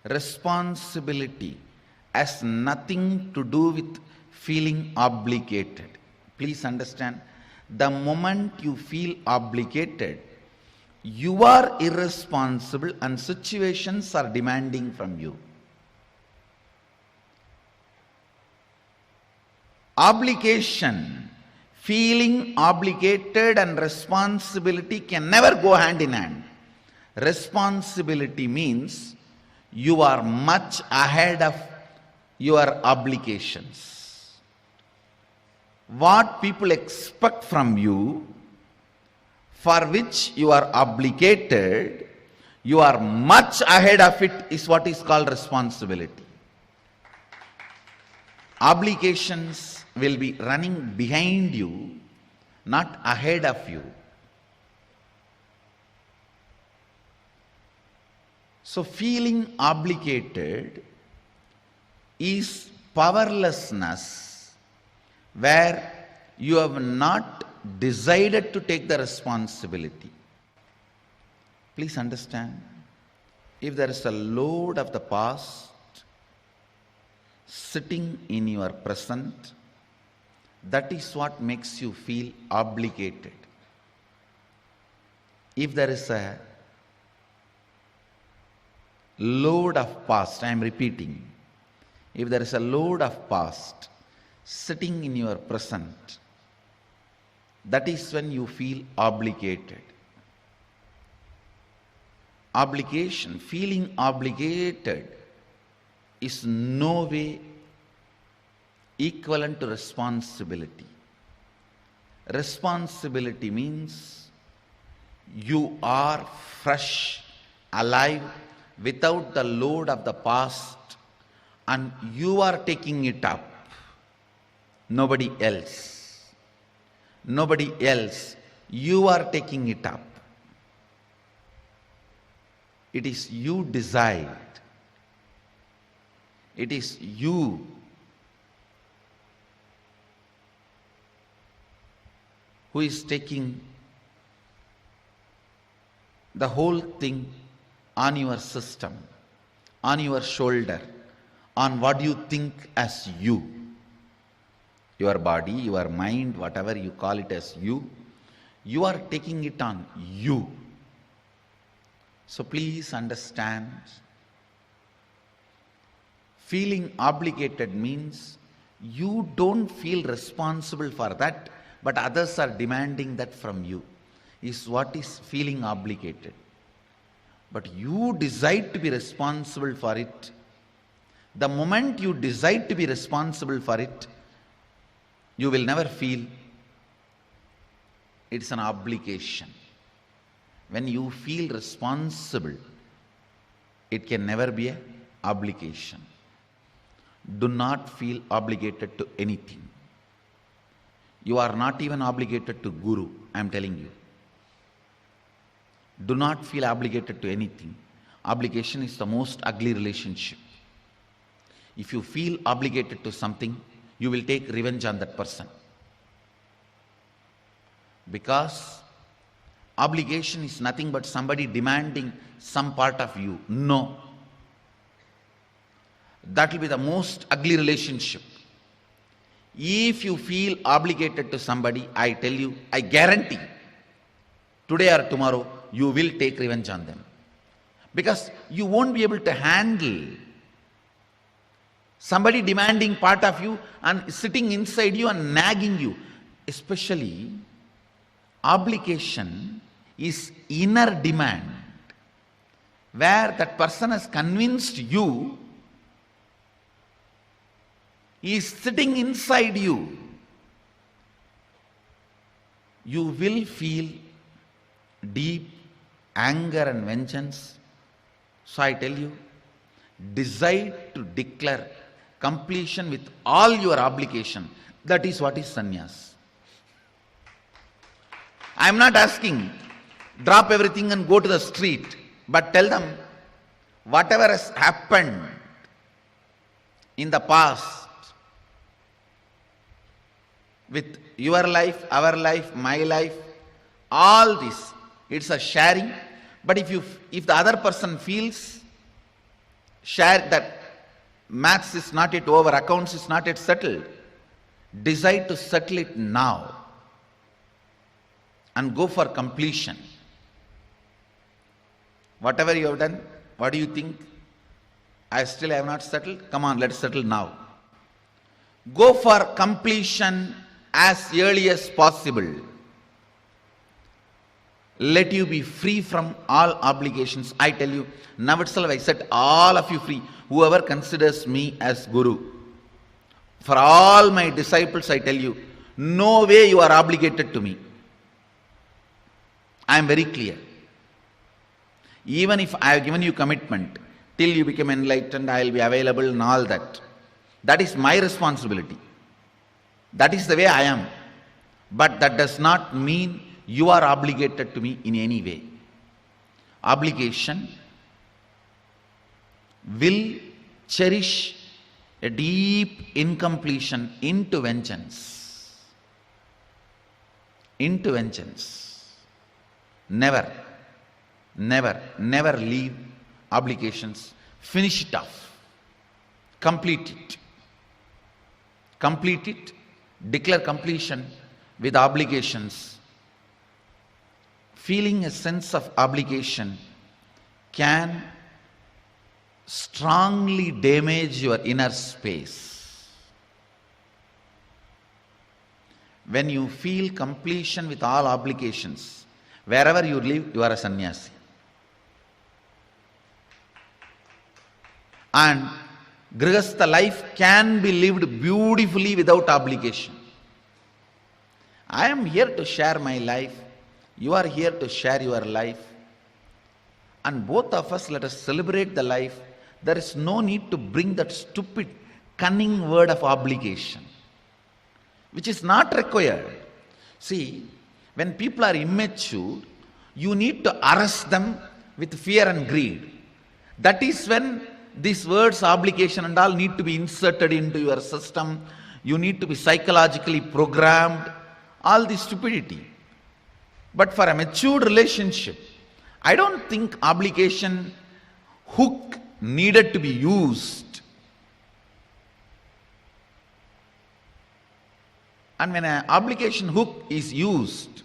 responsibility has nothing to do with feeling obligated. Please understand, the moment you feel obligated, you are irresponsible and situations are demanding from you. Obligation, feeling obligated and responsibility can never go hand in hand. Responsibility means you are much ahead of your obligations. What people expect from you, for which you are obligated, you are much ahead of it, is what is called responsibility. Obligations will be running behind you, not ahead of you. So feeling obligated is powerlessness, where you have not decided to take the responsibility. Please understand, if there is a load of the past sitting in your present, that is what makes you feel obligated. If there is a load of past, I am repeating, if there is a load of past sitting in your present, that is when you feel obligated. Obligation, feeling obligated, is no way equivalent to responsibility. Responsibility means you are fresh, alive, without the load of the past, and you are taking it up. Nobody else. Nobody else. You are taking it up. It is you decide. It is you who is taking the whole thing on your system, on your shoulder, on what you think as you. Your body, your mind, whatever you call it as you are taking it on you. So please understand, feeling obligated means you don't feel responsible for that, but others are demanding that from you, is what is feeling obligated. But you decide to be responsible for it. The moment you decide to be responsible for it, you will never feel it's an obligation. When you feel responsible, it can never be an obligation. Do not feel obligated to anything. You are not even obligated to Guru, I am telling you. Do not feel obligated to anything. Obligation is the most ugly relationship. If you feel obligated to something, you will take revenge on that person. Because obligation is nothing but somebody demanding some part of you. No. That will be the most ugly relationship. If you feel obligated to somebody, I tell you, I guarantee, today or tomorrow, you will take revenge on them. Because you won't be able to handle somebody demanding part of you and sitting inside you and nagging you. Especially, obligation is inner demand, where that person has convinced you, he is sitting inside you. You will feel deep anger and vengeance. So I tell you, decide to declare completion with all your obligation. That is what is sannyas. I am not asking, drop everything and go to the street, but tell them, whatever has happened in the past, with your life, our life, my life, all this, it's a sharing. But if the other person feels share that maths is not yet over, accounts is not yet settled. Decide to settle it now and go for completion. Whatever you have done, what do you think? I still have not settled? Come on, let's settle now. Go for completion as early as possible. Let you be free from all obligations. I tell you, now itself I set all of you free. Whoever considers me as Guru. For all my disciples I tell you, no way you are obligated to me. I am very clear. Even if I have given you commitment, till you become enlightened, I will be available and all that. That is my responsibility. That is the way I am. But that does not mean you are obligated to me in any way. Obligation will cherish a deep incompletion into vengeance. Into vengeance. Never, never, never leave obligations. Finish it off. Complete it. Complete it. Declare completion with obligations. Feeling a sense of obligation can strongly damage your inner space. When you feel completion with all obligations, wherever you live, you are a sannyasi. And Grihastha life can be lived beautifully without obligation. I am here to share my life. You are here to share your life. And both of us, let us celebrate the life. There is no need to bring that stupid, cunning word of obligation, which is not required. See, when people are immature, you need to arrest them with fear and greed. That is when these words, obligation and all, need to be inserted into your system. You need to be psychologically programmed. All this stupidity. But for a matured relationship, I don't think obligation hook needed to be used. And when an obligation hook is used,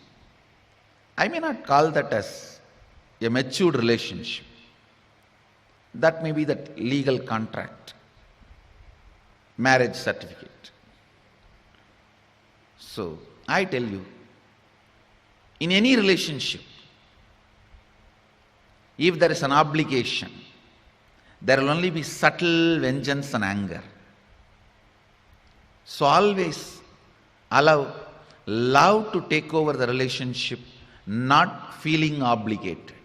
I may not call that as a matured relationship. That may be that legal contract, marriage certificate. So, I tell you, in any relationship, if there is an obligation, there will only be subtle vengeance and anger. So always allow love to take over the relationship, not feeling obligated.